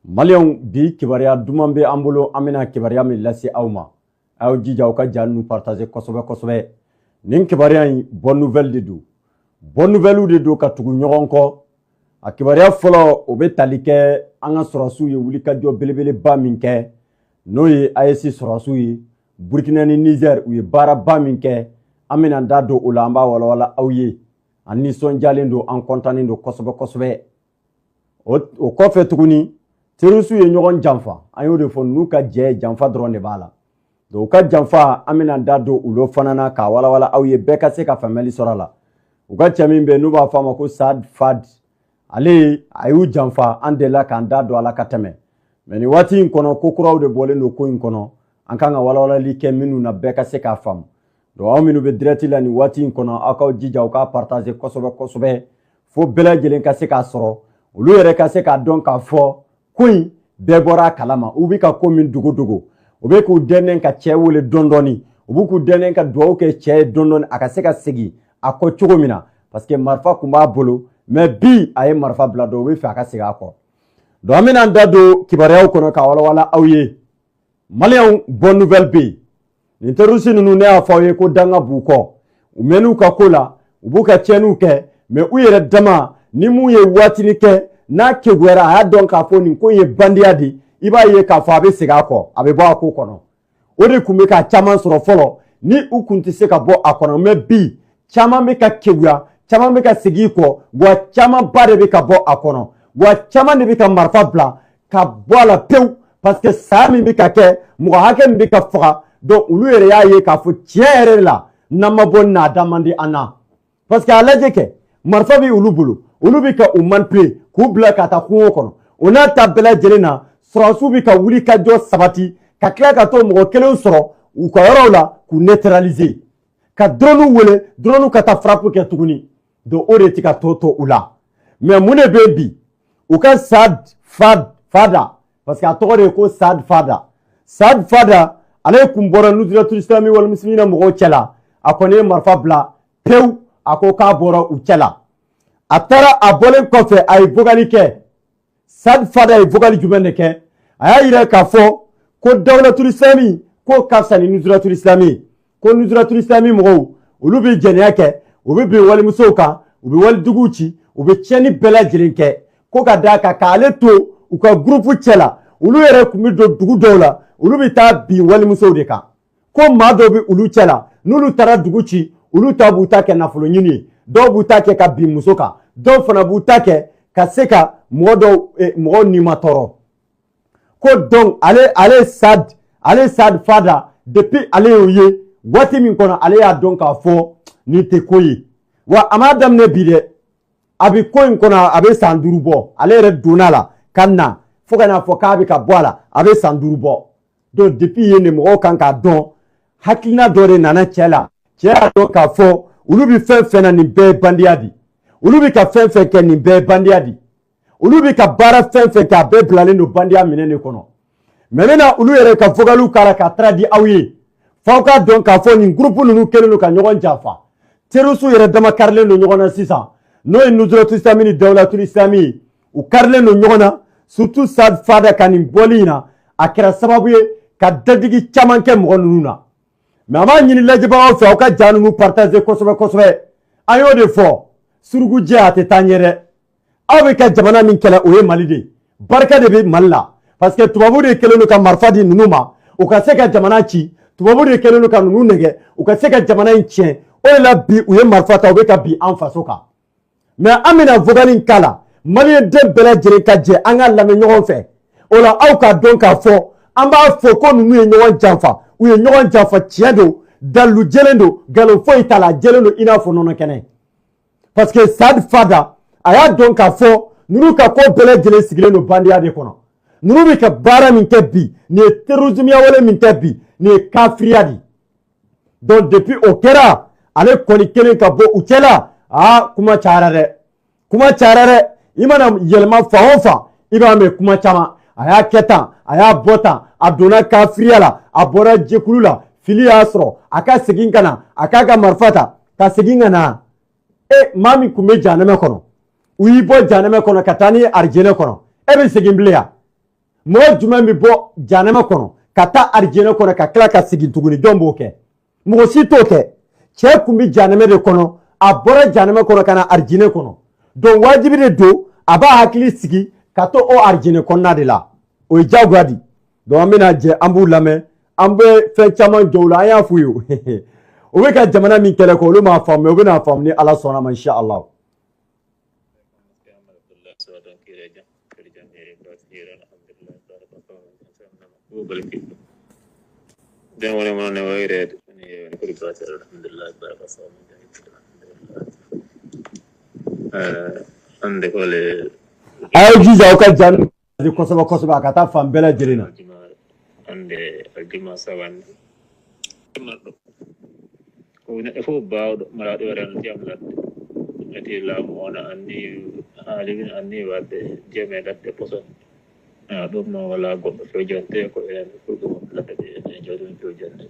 Maliens bi kibaria duman be an bolo an bena kibaria min lase aw ma aw jija aw ka jaan nu partager kosɛbɛ nin kibaria in bonne nouvelle de do bonne nouvelle de do ka tugu ɲɔgɔn kɔ a kibaria fɔlɔ o be tali kɛ an ka sɔrɔsiw ye wuli ka jɔ belebeleba min kɛ n'o ye AES sɔrɔsiw ye Burkina ni Niger u ye baaraba min kɛ an bena da don o la an b'a walawala aw ye an nisɔndiyalen do an kɔntannen do kosɛbɛ o kɔfɛ tuguni terroriste ye ɲɔgɔn janfa an y'o de fɔ n'u ka jɛ janfa dɔrɔn de b'a la donc ka janfa an bɛna da don u lo fana na ka walawala aw ye bɛɛ ka se ka faamuyali sɔrɔ a la u ka cɛ min bɛ n'u b'a fɔ a ma ko Saad Fad ale a y'u janfa an delila k'an da don a la ka tɛmɛ mais nin waati in kɔnɔ ko kuraw de bɔlen don ko in kɔnɔ an kan ka walawalali kɛ minnu na bɛɛ ka se k'a faamu donc aw minnu bɛ direct la nin waati in kɔnɔ aw k'aw jija aw k'a partager kosɛbɛ fo bɛɛ lajɛlen ka se k'a sɔrɔ olu yɛrɛ ka se k'a dɔn k'a fɔ ko in bɛɛ bɔra kalama u bɛ ka ko min dogo u bɛ k'u dɛnen ka cɛ wele dɔndɔni u bɛ k'u dɛnen ka dugawu kɛ cɛ ye dɔndɔni a ka se ka segin a kɔ cogo min na parce que marifa tun b'a bolo mais bi a ye marifa bila dɔn u bɛ fɛ a ka segin a kɔ donc an bɛna an da don kibaruyaw kɔnɔ ka walawala aw ye Maliens bonne nouvelle bɛ yen nin terroriste ninnu ne y'a fɔ aw ye ko danga b'u kɔ u mɛn'u ka ko la u b'u ka tiɲɛniw kɛ mais u yɛrɛ dama ni mun ye waatini kɛ n'a keguyara a y'a dɔn k'a fɔ nin ko in ye bandiya de i b'a ye k'a fɔ a bɛ segin a kɔ a bɛ bɔ a ko kɔnɔ o de tun bɛ ka caman sɔrɔ fɔlɔ ni u kun tɛ se ka bɔ a kɔnɔ mais bi caman bɛ ka keguya caman bɛ ka segin i kɔ wa caman ba de bɛ ka bɔ a kɔnɔ wa caman de bɛ ka marifa bila ka bɔ a la pewu parce que saya min bɛ ka kɛ mɔgɔ hakɛ min bɛ ka faga donc olu yɛrɛ y'a ye k'a fɔ tiɲɛ yɛrɛ la n'an ma bɔ n'a da man di an na parce que a lajɛ kɛ marifa bɛ olu bolo olu bɛ ka u manipuler k'u bila ka taa kungo kɔnɔ o n'a ta bɛɛ lajɛlen na sɔrɔsiw bɛ ka wuli ka jɔ sabati ka tila ka to mɔgɔ kelen sɔrɔ u ka yɔrɔw la k'u neutraliser ka drone wele drone ka taa frappe kɛ tuguni donc o de tɛ ka to u la mais mun de bɛ bi u ka Saad Fada parce que a tɔgɔ de ye ko Saad Fada ale kun bɔra Nusratul Islami wal Muslimina mɔgɔw cɛ la a kɔni ye marifa bila pewu a ko k'a bɔra u cɛ la a taara a bɔlen kɔfɛ a ye vogali kɛ Saad Fada ye vogali jumɛn de kɛ a y'a yira k'a fɔ ko Dawlatul Islami ko ka fisa ni Nusratul Islami ko Nusratul Islami mɔgɔw olu bɛ jɛnɛya kɛ u bɛ bin walimusow kan u bɛ waliduguw ci u bɛ tiɲɛni bɛɛ lajɛlen kɛ ko ka d'a kan k'ale to u ka groupe cɛ la olu yɛrɛ tun bɛ don dugu dɔw la olu bɛ taa bin walimusow de kan ko maa dɔw bɛ olu cɛ la n'olu taara dugu ci olu ta b'u ta kɛ nafolo ɲini ye dɔw b'u ta kɛ ka bin muso kan dɔw fana b'u ta kɛ ka se ka mɔgɔw nima tɔɔrɔ ko donc ale Saad Fada depuis ale y'o ye waati min kɔnɔ ale y'a dɔn k'a fɔ nin tɛ ko ye wa a m'a daminɛ bi dɛ a bɛ ko in kɔnɔ a bɛ san 5 bɔ ale yɛrɛ donna la ka na fo ka n'a fɔ k'a bɛ ka bɔ a la a bɛ san 5 bɔ donc depuis yen de mɔgɔw kan k'a dɔn hakilina dɔ de nana cɛ la cɛ y'a dɔn k'a fɔ olu bɛ fɛn fɛn na nin bɛɛ ye bandiya di olu bɛ ka fɛn fɛn kɛ nin bɛɛ ye bandiya di olu bɛ ka baara fɛn fɛn kɛ a bɛɛ bilalen don bandiya minɛn de kɔnɔ mais maintenant olu yɛrɛ ka vogaliw k'a ka taara di aw ye f'aw k'a dɔn k'a fɔ nin groupe ninnu kɛlen don ka ɲɔgɔn janfa terroriste yɛrɛ dama karilen don ɲɔgɔn na sisan n'o ye Nusratul Islami ni Dawlatul Islami u karilen don ɲɔgɔn na surtout Saad Fada ka nin bɔli in na a kɛra sababu ye ka dadigi caman kɛ mɔgɔ ninnu na mais an b'a ɲini lajɛbagaw fɛ aw ka jaa ninnu partager kosɛbɛ an y'o de fɔ suruku jɛ a tɛ taa ɲɛ dɛ aw bɛ ka jamana min kɛlɛ o ye Mali de barika de bɛ Mali la parce que tubabu de kɛlen don ka marifa di ninnu ma u ka se ka jamana ci tubabu de kɛlen don ka ninnu nɛgɛ u ka se ka jamana in tiɲɛ o de la bi u ye marifa ta u bɛ ka bin an faso kan mais an bɛna vogali in k'a la Maliyɛn den bɛɛ lajɛlen ka jɛ an ka lamɛn ɲɔgɔn fɛ o la aw k'a dɔn k'a fɔ an b'a fɔ ko ninnu ye ɲɔgɔn janfa u ye ɲɔgɔn janfa tiɲɛ don dalu jɛlen don nkalon foyi t'a la jɛlen don i n'a fɔ nɔnɔ kɛnɛ parce que Saad Fada a y'a dɔn k'a fɔ ninnu ka ko bɛɛ lajɛlen sigilen don bandiya de kɔnɔ ninnu bɛ ka baara min kɛ bi nin ye terrorisme wale min kɛ bi nin ye kafiriya de donc depuis o kɛra ale kɔni kelen ka bɔ u cɛ la kuma cayara dɛ i mana yɛlɛma fan o fan i b'a mɛn kuma caman a y'a kɛ tan a y'a bɔ tan a donna kafiriya la a bɔra jɛkulu la fili y'a sɔrɔ a ka segin ka na a k'a ka marifa ta ka segin ka na maa min tun bɛ jahanɛmɛ kɔnɔ u y'i bɔ jahanɛmɛ kɔnɔ ka taa ni ye arijinɛ kɔnɔ e bɛ segin bilen wa mo juma mi bo janama kono kata arjina kono ka kala ka sigi tuguni dombo ke mo si to ke che kumbi janama de kono abora janama kono kana arjina kono don wajibi de do aba hakili sigi kato o arjina konna de la o jagwadi do amina je ambu lame ambe fe chaman jowla ya fuyu o be ka jamana min kele ko lu ma fam o be na fam ni ala sona ma insha Allah dan wala mo ne wayre ni ko di fata alhamdulillah baraka sa ande ko le ay jiza o ka jan di kosoba kata fam bela jirina ande agima sawan ko ne fo baawdo mara do ran jamlat ati la mo na anni wadde jeme datte poson ɗum noon wala goɗɗo fewjonte ko en ɗum lakkade en jawɗum fewjonde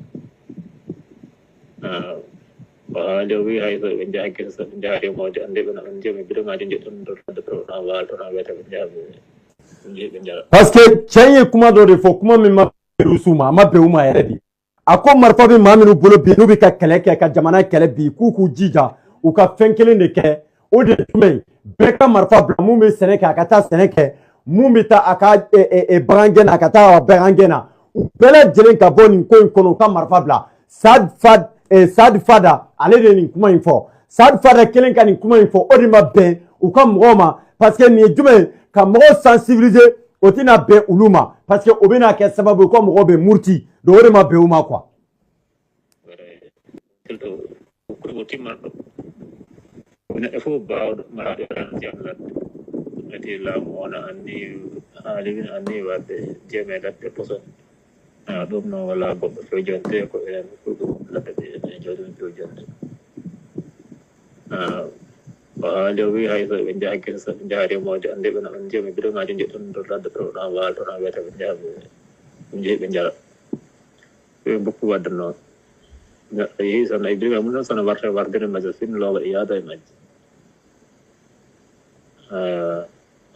o haali o wi hay so ɓe jaha gese so ɓe jaha remode ande ɓe on jemi biɗoŋaji jeɗɗon ɗoɗɗo programme waltoɗa wiyata ɓe jaha ɓe jara parce que canye kuma ɗo de fo kuma min mabbe suma mabbe uma yɛrɛ de a ko marifa bɛ maa minnu bolo bi n'u bɛ ka kɛlɛ kɛ ka jamana kɛlɛ bi k'u k'u jija u ka fɛn kelen de kɛ o de ye jumɛn ye bɛɛ ka marifa bila mun bɛ sɛnɛ kɛ a ka taa sɛnɛ kɛ mun bɛ taa a ka bagangɛn na a ka taa bagangɛn na u bɛɛ lajɛlen ka bɔ nin ko in kɔnɔ u ka marifa bila Saad Fada ale de ye nin kuma in fɔ Saad Fada kelen ka nin kuma in fɔ o de ma bɛn u ka mɔgɔw ma parce que nin ye jumɛn ye ka mɔgɔw sensibiliser o tɛna bɛn olu ma parce que o bɛna kɛ sababu ye ko mɔgɔw bɛ murti donc o de ma bɛn u ma quoi. ne fo baawɗo maraɗo ran jamlat ati laamu ona anni wadde jeme datte poson ɗum noon wala goɗɗo fewjonte ko en ɗum lakkade en jawɗum fewjonde o haali o wi hay so ɓe jaha gese so ɓe jaha remode ande ɓe on jemi biɗoŋaji jeɗɗon ladde programme waltoɗa wiyata ɓe jaha ɓe jeeyi ɓe jara ɓe bokku wadde noon neɗɗo yehi sono e biɗoga mum noon sono warta wardene majjo sinno loowa e yaada e majji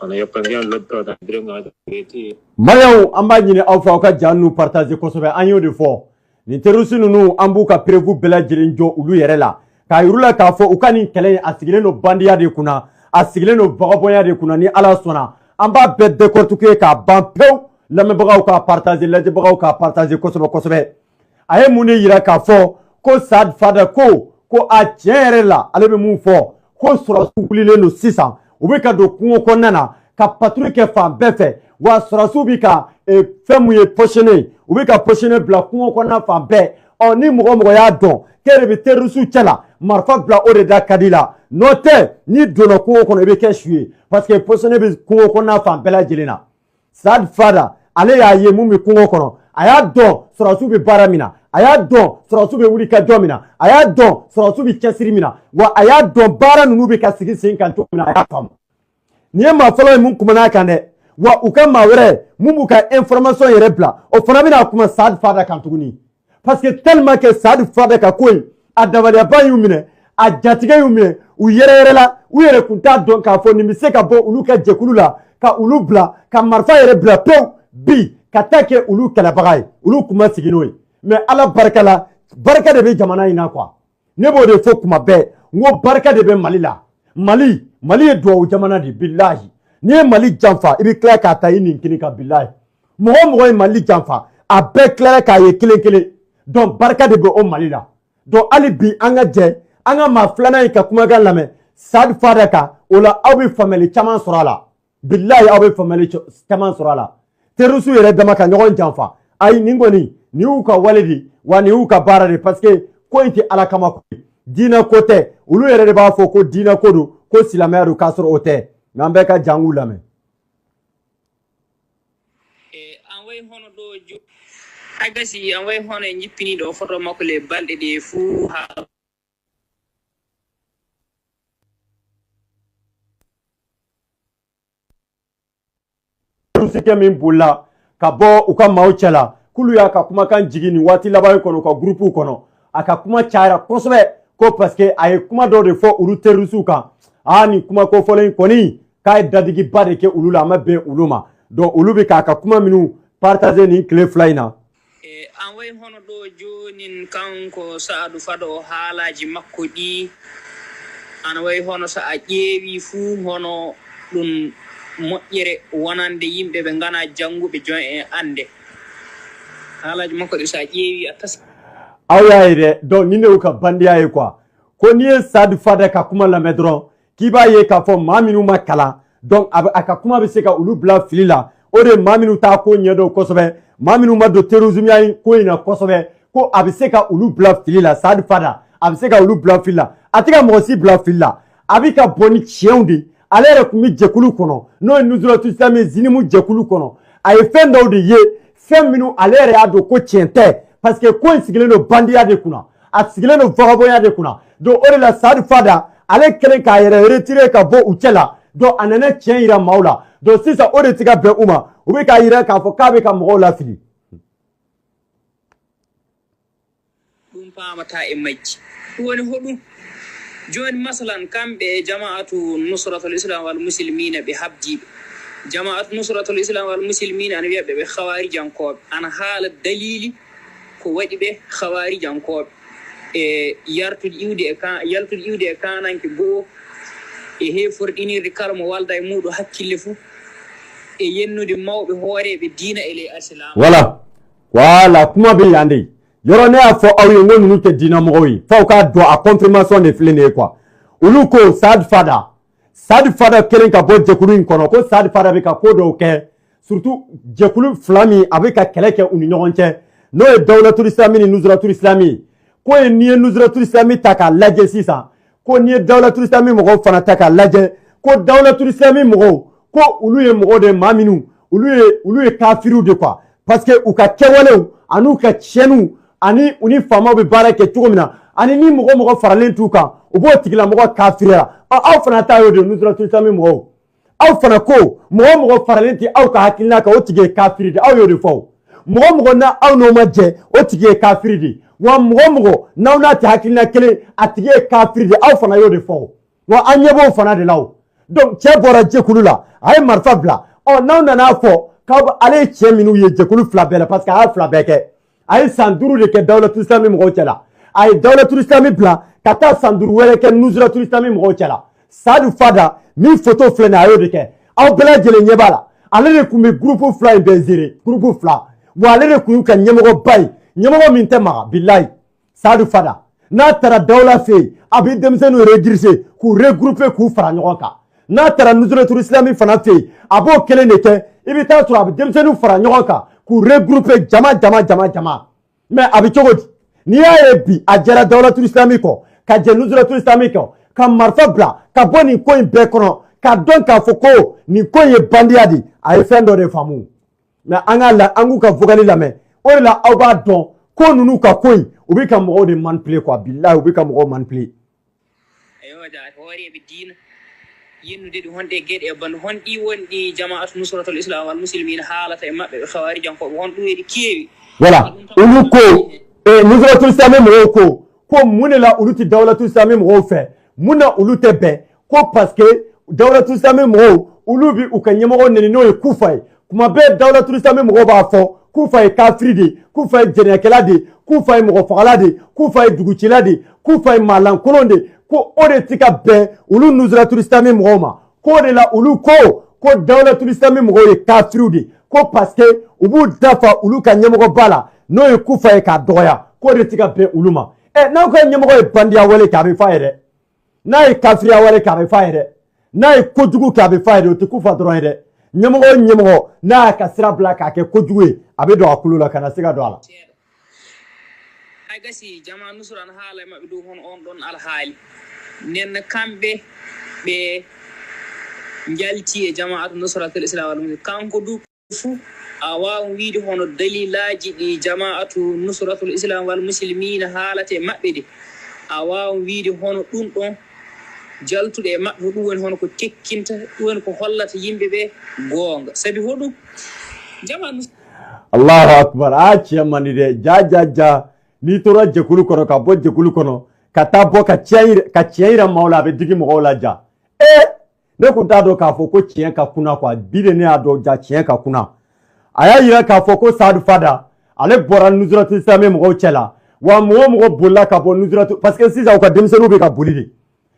ono yokka ndiyam lodtoɗa biɗoŋaji weeti Mariam an b'a ɲini aw fɛ aw ka ja nu partager kosɛbɛ an y'o de fɔ nin terroriste ninnu an b'u ka prévu bɛɛ lajɛlen jɔ olu yɛrɛ la k'a yir'u la k'a fɔ u ka nin kɛlɛ in a sigilen don bandiya de kunna a sigilen don bagabɔnya de kunna ni ala sɔnna an b'a bɛɛ décortiquer k'a ban pewu lamɛnbagaw ka partager lajɛbagaw ka partager kosɛbɛ kosɛbɛ a ye mun de yira k'a fɔ ko Saad Fada ko a tiɲɛ yɛrɛ la ale bɛ mun fɔ ko sɔrɔsiw wulilen don sisan u bɛ ka don kungo kɔnɔna na ka patrouille kɛ fan bɛɛ fɛ wa sɔrɔsiw bɛ ka fɛn mun ye pochonné u bɛ ka pochonné bila kungo kɔnɔna fan bɛɛ ni mɔgɔ y'a dɔn k'e de bɛ terroriste cɛ la marifa bila o de da ka di la n'o tɛ n'i donna kungo kɔnɔ i bɛ kɛ su ye parce que pochonné bɛ kungo kɔnɔna fan bɛɛ lajɛlen na Saad Fada ale y'a ye mun bɛ kungo kɔnɔ a y'a dɔn sɔrɔsiw bɛ baara min na a y'a dɔn sɔrɔsiw bɛ wuli ka jɔ min na a y'a dɔn sɔrɔsiw bɛ cɛsiri min na wa a y'a dɔn baara ninnu bɛ ka sigi sen kan cogo min na a y'a faamu nin ye maa fɔlɔ ye mun kumana kan dɛ wa u ka maa wɛrɛ mun b'u ka information yɛrɛ bila o fana bɛna kuma Saad Fada kan tuguni parce que tellement que Saad Fada ka ko in a dabaliyaba y'u minɛ a jatigɛ y'u minɛ u yɛrɛyɛrɛla u yɛrɛ kun t'a dɔn k'a fɔ nin bɛ se ka bɔ olu ka jɛkulu la ka olu bila ka marifa yɛrɛ bila pewu bi ka taa kɛ olu kɛlɛbaga ye olu kun ma sigi n'o ye mais ala barika la barika de bɛ jamana in na quoi ne b'o de fɔ kuma bɛɛ n ko barika de bɛ Mali la Mali ye duwawu jamana de billahi n'i ye Mali janfa i bɛ tila k'a ta i nin kini kan billahi mɔgɔ o mɔgɔ ye Mali janfa a bɛɛ tilara k'a ye kelen kelen donc barika de bɛ o Mali la donc hali bi an ka jɛ an ka maa filanan in ka kumakan lamɛn Saad Fada kan o la aw bɛ faamuyali caman sɔrɔ a la billahi aw bɛ faamuyali caman sɔrɔ a la terroriste yɛrɛ dama ka ɲɔgɔn janfa ayi nin kɔni nin y'u ka wale de wa nin y'u ka baara de parce que ko in tɛ ala kama ko ye diinɛ ko tɛ olu yɛrɛ de b'a fɔ ko diinɛ ko don ko silamɛya don k'a sɔrɔ o tɛ mais an bɛɛ ka jan k'u lamɛn. An way hono ɗo jo agasi an way hono e jippini ɗo photo makko le balɗe ɗe fuu ha sikɛ min bolila ka bɔ u ka maaw cɛ la k'olu y'a ka kumakan jigin nin waati laban kɔnɔ u ka groupe kɔnɔ a ka kuma cayara kosɛbɛ ko parce que a ye kuma dɔw de fɔ olu terroriste kan nin kuma kofɔlen kɔni k'a ye dadigiba de kɛ olu la a ma bɛn olu ma donc olu be ka kuma minu partager ni clé flyna an way hono do jonin kanko Saadu Fado haalaji makko di an way hono sa a ƴeewi fu hono ɗum moƴƴere wonande yimɓe ɓe ngana jannguɓe jon e ande haalaji makko ɗi sa ƴeewi a tas awyaye donc ni ne ka bandiyaye quoi ko ni Saadu Fada ka kuma la medron ki ba ye ka fo maminu makala donc aka kuma be se ka ulu bla filila o de maminu ta ko nyedo kosobe maminu ma do terrorisme yayi ko ina kosobe ko abe se ka ulu bla filila Saadu Fada abe se ka ulu bla filila atika mo si bla filila abika boni cheundi alere kumi jekulu kono no nuzura tu islami zinimu jekulu kono ay fen daw de ye fen minu alere ado ko chente parce que ko sigile no bandiya de kuna a sigile no vagaboya de kuna do ore la Saadu Fada ale kelen ka yere retire ka bo uchela do anana chen ira maula do sisa ore tiga be uma ube ka yira ka fo ka be ka mo la fili ɗum pamata e majji woni hoɗum joni masalan kamɓe jama'atu nusratul islam wal muslimina ɓe habdiɓe jama'atu nusratul islam wal muslimina ana wiya ɓe khawarijankoɓe ana haala dalili ko waɗi ɓe khawarijankoɓe e yartude iwde e kananke goo e heforɗinirde kala mo walda e muɗum hakkille fuu e yennude mawɓe hooreɓe diina e ley alsilam voilà kuma be yande yoro ne a fo awye ngonu nuke dina moyi fa ka do a confirmation de flene quoi ulu ko Saadu Fada kelen ka bo jekulu in kono ko Saadu Fada be ka ko do ke surtout jekulu flami avec ka keleke uni ñogonche no e dawlatul islami ni nuzratul islami ko e ni nuzratul islami taka laje sisa ko ni dawlatul islami mo fana taka laje ko dawlatul islami mo ko ulu ye mo de maminu ulu ye kafiru de quoi parce que u ka kewalew anu ka chenu ani uni fama be barake tugomina ani ni mo faralen tuka u bo tigila mo kafira aw fana ta yo de nuzratul islami mo aw fana ko mo faralen ti aw ka hakilna ka o tige kafiri de aw yo de fo mo na aw no ma je o tige kafiri de wa mo na na ti hakilna kele atige kafiri de aw fana yo de fo wa anyebo fana de law donc che bora je kulula ay marfa bla o na na fo ka ale che minu ye je kulu fla bela parce que a fla beke ay sanduru de ke dawlatul islami mo chala ay dawlatul islami bla kata sanduru wele ke nuzratul islami mo chala Saadu Fada mi photo flena ayo de ke aw bela jele nyebala ale de kumbe groupe fla bezire groupe fla wa ale de kuyu ka nyemo bay nyemo min tema billahi Saadu Fada na tara dawla fe abi demsenu redirse ku regrouper ku fara nyoka na tara nuzratul islami fana fe abo kele ne ke ibita to abi demsenu fara nyoka ku regrouper jama mais abi chogodi ni ya bi ajara dawlatul islami ko ka je nuzratul islami ko ka marfa bla ka boni ko be kono ka don ka foko ni ko ye bandiadi ay fendo de famu mais angala angu ka vogali la me o la oba don ko nunu ka koy ubi ka mo de manipulé quoi billahi ubi ka mo manipulé ayo da hooreɓe diina yennude ɗi honɗe gueɗe e bande hon ɗi wonɗi jama'atu nusratul islam wal muslimina haalata e maɓɓe ɓe khawarijankoɓe hon ɗum eɗi keewi voilà ulu ko e nusratul islam mo ko munela uluti dawlatul islam mo fe muna ulute be ko parce que dawlatul islam mo ulubi ukanyemo neni no e kufai kuma be dawlatul islam mo ba fo kufai kafiri kufai jenekelade kufai mo fagalade kufai duguchilade kufai malan kolonde ko ore tika be ulu nuzratul islami mo ko de la ulu ko dawlatul islami mo e kafiri ko parce que ubu dafa ulu ka nyemo bala no e kufai ka doya ko de tika be uluma na ko nyemo e bandia wale ka be faire na e kafiri wale ka be faire na e kojugu ka be faire o te kufa dron de nyemo na ka sira blaka ke kojugu abe do akulu la kana siga do ala ay gasi jama nusran haala mabbe do hon on don al haali nen kambe be njalti e jama'atu nusratul islam wal muslimin kanko du fu awa wiide hono dalilaji di jama'atu nusratul islam wal muslimin haalate mabbe de awa wiide hono dum don jaltude e mabbe dum woni hono ko tekkinta dum woni ko hollata yimbe be gonga sabi hodum jama'atu Allahu akbar achi mani de ja ni tora jekulu kono ka bo jekulu kono ka ta bo ka cheira maula be digi mo la ja ne kun t'a dɔn k'a fɔ ko tiɲɛ ka kunna quoi bi de ne y'a dɔn ja tiɲɛ ka kunna a y'a yira k'a fɔ ko Saadu Fada ale bɔra Nusratu Islami mɔgɔw cɛ la wa mɔgɔ bolila ka bɔ Nusratu parce que sisan u ka denmisɛnninw bɛ ka boli de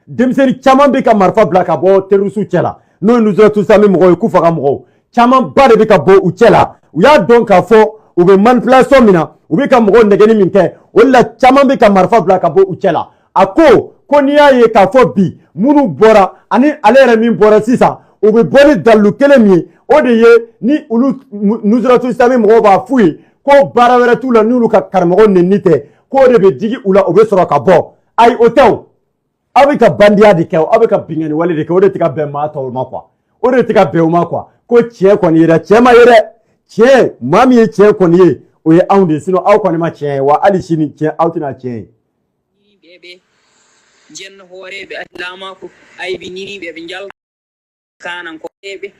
denmisɛnnin caman bɛ ka marifa bila ka bɔ terroriste cɛ la n'o ye Nusratu Islami mɔgɔw ye k'u faga mɔgɔw caman ba de bɛ ka bɔ u cɛ la u y'a dɔn k'a fɔ u bɛ manipulation min na u bɛ ka mɔgɔw nɛgɛnni min kɛ o de la caman bɛ ka marifa bila ka bɔ u cɛ la a ko n'i y'a ye k'a fɔ bi minnu bɔra ani ale yɛrɛ min bɔra sisan u bɛ bɔ ni dalilu kelen min ye o de ye ni olu Nusratu Islami mɔgɔw b'a f'u ye ko baara wɛrɛ t'u la n'olu ka karamɔgɔ nɛnini tɛ k'o de bɛ digi u la u bɛ sɔrɔ ka bɔ ayi o tɛ o aw bɛ ka bandiya de kɛ aw bɛ ka binkani wale de kɛ o de tɛ ka bɛn maa tɔw ma quoi o de tɛ ka bɛn u ma quoi ko tiɲɛ kɔni ye dɛ tiɲɛ ma ye dɛ tiɲɛ maa min ye tiɲɛ kɔni ye o ye anw de sinon aw kɔni ma tiɲɛ ye wa hali sini tiɲɛ aw tɛna tiɲɛ ye. jenno hooreɓe allamako aybi niriɓe ɓe jal kanan ko ɓe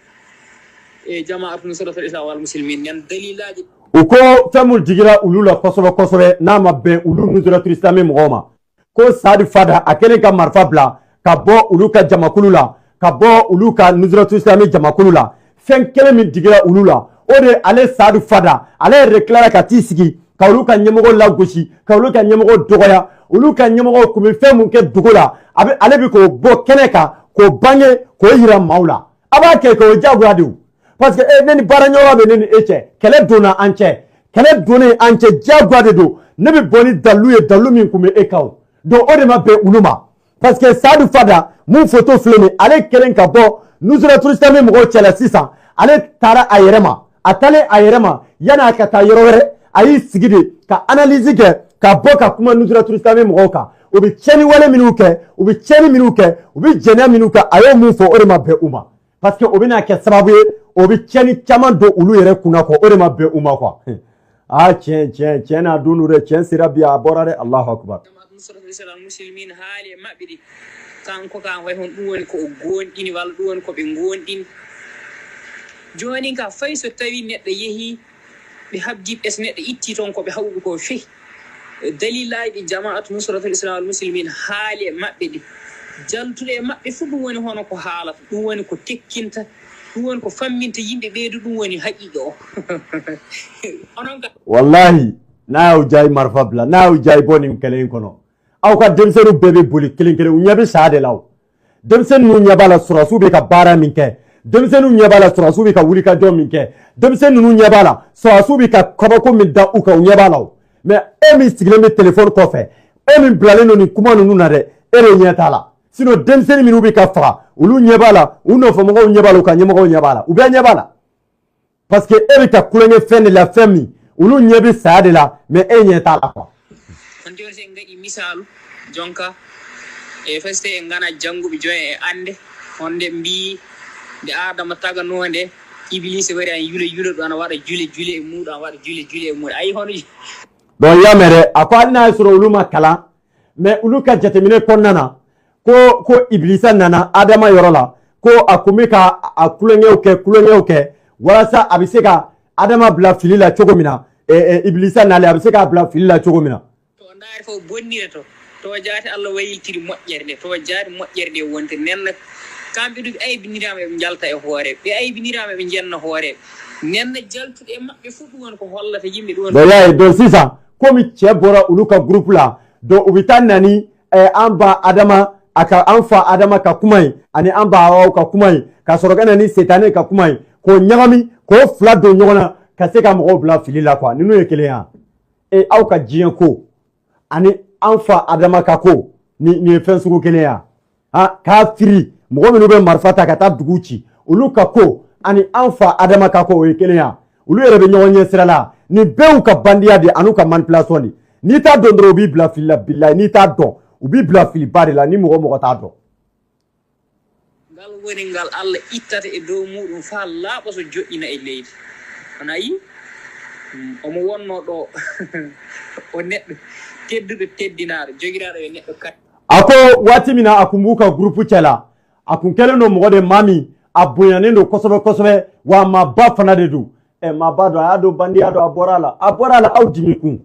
e jama'atu nusratul islam wal muslimin nen dalilaji u ko fɛn min digira ulu la kosɛbɛ kosɛbɛ n'a ma bɛn ulu Nusratul Islami mɔgɔw ma ko Saadu Fada a kɛlen ka marifa bila ka bɔ ulu ka jamakulu la ka bɔ ulu ka Nusratul Islami jamakulu la fɛn kelen min digira ulu la o de ale Saadu Fada ale yɛrɛ tilara ka t'i sigi ka olu ka ɲɛmɔgɔ lagosi ka olu ka ɲɛmɔgɔ dɔgɔya olu ka ɲɛmɔgɔ kun bɛ fɛn mun kɛ dugu la ale bɛ k'o bɔ kɛnɛ kan k'o bange k'o yira maaw la a b'a kɛ k'o diyagoya de o parce que ne ni baaraɲɔgɔn bɛ ne ni e cɛ kɛlɛ donna an cɛ kɛlɛ donnen an cɛ diyagoya de don ne bɛ bɔ ni dalilu ye dalilu min kun bɛ e kan o donc o de ma bɛn olu ma parce que Saadu Fada mun photo filɛ nin ale kɛlen ka bɔ Nusratul Islami mɔgɔw cɛla sisan ale taara a yɛrɛ ma a taalen a yɛrɛ ma yanni a ka taa yɔrɔ wɛrɛ a y'i sigi de ka analyse kɛ ka bɔ ka kuma Nusratul Islami mɔgɔw kan u bɛ tiɲɛni wale minnu kɛ u bɛ tiɲɛni minnu kɛ u bɛ jɛnɛya minnu kɛ a y'o mun fɔ o de ma bɛn u ma parce que o bɛna kɛ sababu ye o bɛ tiɲɛni caman don olu yɛrɛ kunna quoi o de ma bɛn u ma quoi tiɲɛ n'a don dɛ tiɲɛ sera bi a bɔra dɛ Allahu akbar Nusratul islam muslimin haali maɓɓe ɗi kanko kan way hon ɗum woni ko o gonɗini walla ɗum woni ko ɓe gonɗini joni ka fay so tawi neɗɗo yeehi ɓe habdi ɓes neɗɗo itti toon koɓe hawɓe ko feyi dalilaji ɗi jama'atu Nusratul islam wal muslimin haali e maɓɓe ɗi jaltude e maɓɓe fof ɗum woni hono ko haalata ɗum woni ko tekkinta ɗum woni ko famminta yimɓe ɓeydu ɗum woni haqiqa o onon ka wallahi n'a y'aw diya marifa bila n'a y'aw diya bɔ nin kɛlɛ in kɔnɔ aw ka denmisɛnninw bɛɛ bɛ boli kelen kelen u ɲɛ bɛ sa de la o denmisɛnnin ninnu ɲɛ b'a la sɔrɔsiw bɛ ka baara min kɛ denmisɛnninw ɲɛ b'a la sɔrɔsiw bɛ ka wulikajɔ min kɛ denmisɛnnin ninnu ɲɛ b'a la sɔrɔsiw bɛ ka kabako min da u kan u ɲɛ b'a la o mais e min sigilen bɛ téléphone kɔfɛ e min bilalen don nin kuma ninnu na dɛ e de ɲɛ t'a la sinon denmisɛnnin minnu bɛ ka faga olu ɲɛ b'a la u nɔfɛmɔgɔw ɲɛ b'a la u ka ɲɛmɔgɔw ɲɛ b'a la u bɛɛ ɲɛ b'a la parce que e bɛ ka kulonkɛ fɛn de la fɛn min olu ɲɛ bɛ saya de la mais e ɲɛ t'a la quoi on joni sen gaɗi misalu jonka e feste en gana janguɓe joyi e ande honde mbi nde adama taganode iblise wari an yule ɗo ana waɗa jule e muɗum ana waɗa jule e muɗum ayi hono donc yamere a ko hali n'a ye sɔrɔ olu ma kalan mais olu ka jateminɛ kɔnɔna na ko iblisa nana adama yɔrɔ la ko a kun bɛ ka a kulonkɛw kɛ walasa a bɛ se ka adama bila fili la cogo min na iblisa nalen a bɛ se k'a bila fili la cogo min na to ndaari fof bonnire to jaati Allah wayiltiri moƴƴere nde to jaati moƴƴere nde wonte nenna kamɓe ɗum ɓe aybinirama eɓe jalta e hooreɓe ɓe aybinirama eɓe jenna hooreɓe nenna jaltude e maɓɓe fof ɗum woni ko hollata yimɓe ɗum donc yaye donc sisan komi cɛ bɔra olu ka groupe la donc u bɛ taa nani an ba adama an fa adama ka kuma ye ani an ba awaw ka kuma ye ka sɔrɔ ka na ni setane ka kuma ye k'o ɲagami k'o fila don ɲɔgɔn na ka se ka mɔgɔw bila fili la quoi ninnu ye kelen ye aw ka diɲɛ ko ani an fa adama ka ko nin ye fɛn sugu kelen ye k'a firi mɔgɔ minnu bɛ marifa ta ka taa dugu ci olu ka ko ani an fa adama ka ko o ye kelen ye olu yɛrɛ bɛ ɲɔgɔn ɲɛ sira la nin bɛɛ y'u ka bandiya de an'u ka manipulation de n'i t'a dɔn dɔrɔn u b'i bila fili la bilayi n'i t'a dɔn u b'i bila fili ba de la ni mɔgɔ t'a dɔn ngal woni ngal Allah ittata e dow muɗum fa laaɓa so joƴƴina e leydi ana yi omo wonno ɗo o neɗɗo tedduɗo teddinaɗo jogiraɗo e neɗɗo kat ako waati min na a kun b'u ka groupe cɛla a kun kɛlen don mɔgɔ de maa min a bonyanen don kosɛbɛ kosɛbɛ wa maaba fana de don maaba don a y'a don bandiya don a bɔra a la aw jigin kun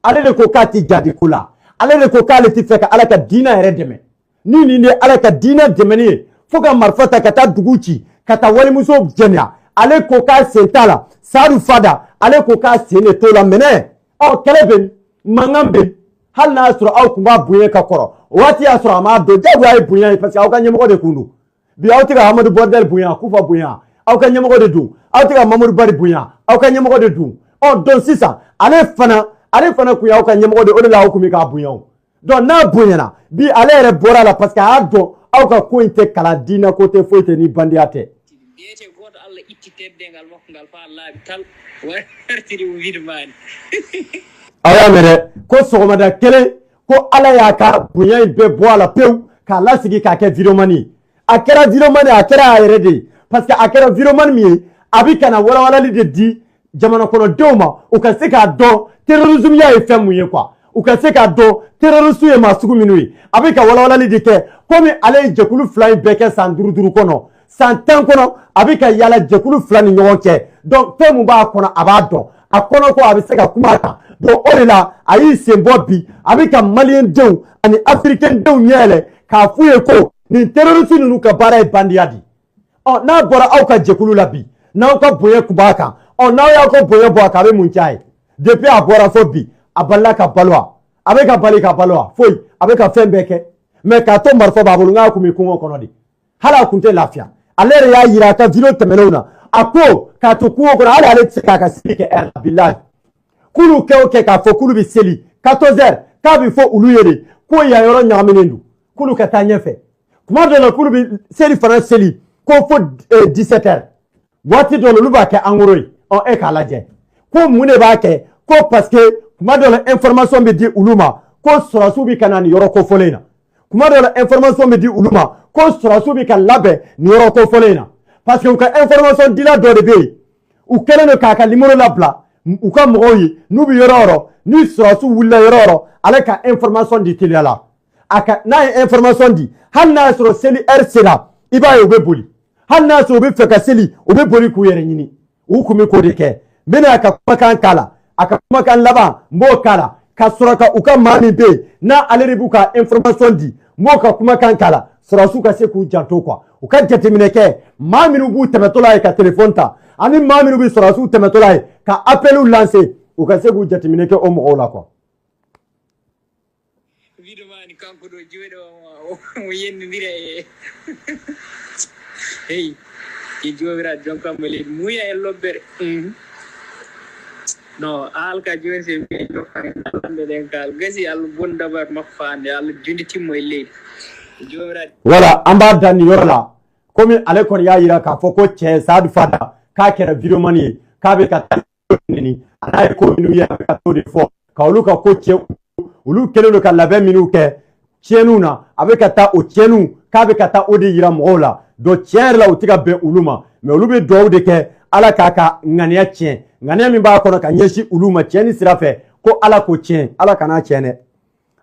ale de ko k'a ti jadi ko la ale de ko k'ale ti fɛ ka ala ka diinɛ yɛrɛ dɛmɛ ni nin de ala ka diinɛ dɛmɛni ye fo ka marifa ta ka taa dugu ci ka taa walimuso jɛnɛya ale ko k'a sen t'a la Saadu Fada ale ko k'a sen de t'o la mɛnɛ kɛlɛ bɛ mankan bɛ hali n'a y'a sɔrɔ aw tun b'a bonya ka kɔrɔ o waati y'a sɔrɔ a m'a dɔn jagoya ye bonya ye parce que aw ka ɲɛmɔgɔ de kun don bi aw tɛ ka Amadu Bɔrdɛli bonya Kufa bonya aw ka ɲɛmɔgɔ de don aw tɛ ka Mamadu Bari bonya aw ka ɲɛmɔgɔ de don donc sisan ale fana kun y'aw ka ɲɛmɔgɔ de o de la aw kun bɛ k'a bonya o donc n'a bonyana bi ale yɛrɛ bɔra la parce que a y'a dɔn aw ka ko in tɛ kalan diinɛ ko tɛ foyi tɛ ni bandiya tɛ aw y'a mɛn dɛ ko sɔgɔmada kelen ko ala y'a ka bonya in bɛɛ bɔ a la pewu k'a lasigi k'a kɛ vidéoman ye a kɛra vidéoman a kɛra a yɛrɛ de ye parce que a kɛra vidéoman min ye a bɛ ka na walawalali de di jamana kɔnɔdenw ma u ka se k'a dɔn terrorisme ya ye fɛn mun ye quoi u ka se k'a dɔn terroriste ye maa sugu minnu ye a bɛ ka walawalali de kɛ komi ale ye jɛkulu fila in bɛɛ kɛ san 5 kɔnɔ san 10 kɔnɔ a bɛ ka yala jɛkulu fila ni ɲɔgɔn cɛ donc fɛn mun b'a kɔnɔ a b'a dɔn a kɔnɔ ko a bɛ se ka kuma a kan donc o de la a y'i sen bɔ bi a bɛ ka maliyɛn denw ani afirikɛn denw ɲɛ yɛlɛ k'a f'u ye ko nin terroriste ninnu ka baara ye bandiya de n'a bɔra aw ka jɛkulu la bi n'aw ka bonya kun b'a kan n'aw y'aw ka bonya bɔ a kan a bɛ mun caya ye depuis a bɔra fo bi a balila ka balo wa a bɛ ka bali ka balo wa foyi a bɛ ka fɛn bɛɛ kɛ mais k'a to marifa b'a bolo n'a kun bɛ kungo kɔnɔ de hali a kun tɛ lafiya ale yɛrɛ y'a yira a ka video tɛmɛnenw na a ko k'a to kungo kɔnɔ hali ale tɛ se k'a ka seli kɛ ɛri la bilahi k'ulu kɛ o kɛ k'a fɔ k'ulu bɛ seli 14 heures k'a bɛ fɔ olu ye de ko yan yɔrɔ ɲagaminen don k'ulu ka taa ɲɛfɛ kuma dɔ la k'ulu bɛ seli fana seli ko fo 17 heures waati dɔ la olu b'a kɛ en gros ye e k'a lajɛ ko mun de b'a kɛ ko parce que kuma dɔ la information bɛ di olu ma ko sɔrɔsiw bɛ ka na nin yɔrɔ kofɔlen in na kuma dɔ la information bɛ di olu ma ko sɔrɔsiw bɛ ka labɛn nin yɔrɔ kofɔlen in na parce que u ka information dila dɔ de bɛ yen u kɛlen don k'a ka numéro labila u ka mɔgɔw ye n'u bɛ yɔrɔ o yɔrɔ ni sɔrɔsiw wulila yɔrɔ o yɔrɔ ale ka information di teliya la n'a ye information di hali n'a y'a sɔrɔ seli heure sera i b'a ye u bɛ boli hali n'a y'a sɔrɔ u bɛ fɛ ka seli u bɛ boli k'u yɛrɛ ɲini u kun bɛ k'o de kɛ n bɛna a ka kumakan k'a la a ka kumakan laban n b'o k'a la ka sɔrɔ ka u ka maa min bɛ yen n'a ale de b'u ka information di n b'o ka kumakan k'a la sɔrɔsiw ka se k'u janto quoi u ka jateminɛ kɛ maa minnu b'u tɛmɛtɔla ye ka téléphone ta ani maa minnu bɛ sɔrɔsiw tɛmɛtɔla ye ka appeliw lancer u ka se k'u jateminɛ kɛ o mɔgɔw la quoi. kanko ɗo jooɗo o yennodira e hey e jomiraɗo jonkamo leydi muya e lobbere non haalka joni se mbi jokkande ɗen kal gasi allah bon dabar makko fande allah junditimmo e leydi jomiraɗo voilà an b'a danni yɔrɔ la komi ale kɔni y'a yira k'a fɔ ko cɛ Saadu Fada k'a kɛra vidéoman ye k'a bɛ ka taa ɲini a n'a ye ko minnu ye a bɛ ka t'o de fɔ ka olu ka ko cɛ olu kɛlen don ka labɛn minnu kɛ tiɲɛniw na a bɛ ka taa o tiɲɛniw k'a bɛ ka taa o de yira mɔgɔw la donc tiɲɛ yɛrɛ la u tɛ ka bɛn olu ma mais olu bɛ dugawu de kɛ ala k'a ka ŋaniya tiɲɛ ŋaniya min b'a kɔnɔ ka ɲɛsin olu ma tiɲɛni sira fɛ ko ala k'o tiɲɛ ala kan'a tiɲɛ dɛ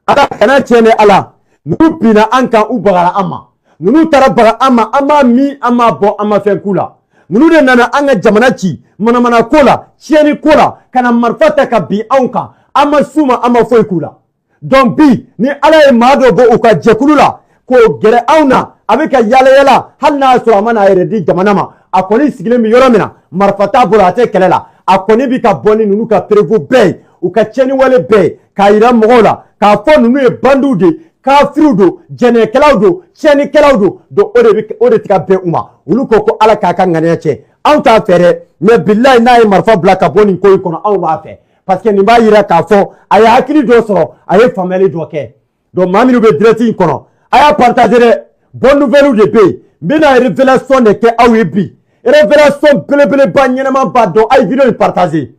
ala kana tiɲɛ dɛ ala ninnu binna an kan u bagara an ma ninnu taara baga an ma an b'a min an b'a bɔ an ma fɛn k'u la ninnu de nana an ka jamana ci manamana ko la tiɲɛni ko la ka na marifa ta ka bin anw kan an ma s'u ma an ma foyi k'u la donc bi ni ala ye maa dɔ bɔ u ka jɛkulu la k'o gɛrɛ anw na a bɛ ka yala yala hali n'a y'a sɔrɔ a ma n'a yɛrɛ di jamana ma a kɔni sigilen bɛ yɔrɔ min na marifa t'a bolo a tɛ kɛlɛ la a kɔni bɛ ka bɔ ni ninnu ka prévôt bɛɛ ye u ka tiɲɛni wale bɛɛ ye k'a yira mɔgɔw la k'a fɔ ninnu ye bandiw de kafiriw don jɛnɛkɛlaw don tiɲɛnikɛlaw don donc o de tɛ ka bɛn u ma olu ko ala k'a ka ŋaniya tiɲɛ anw t'a fɛ dɛ mais bilayi n'a ye marifa bila ka bɔ nin ko in kɔnɔ anw b'a fɛ parce que nin b'a yira k'a fɔ a ye hakili dɔ sɔrɔ a ye faamuyali dɔ kɛ donc maa minnu bɛ direct in kɔnɔ a y'a partager dɛ bonne nouvelle de bɛ yen n bɛna révélation de kɛ aw ye bi révélation belebeleba ɲɛnama b'a dɔn a ye video in partager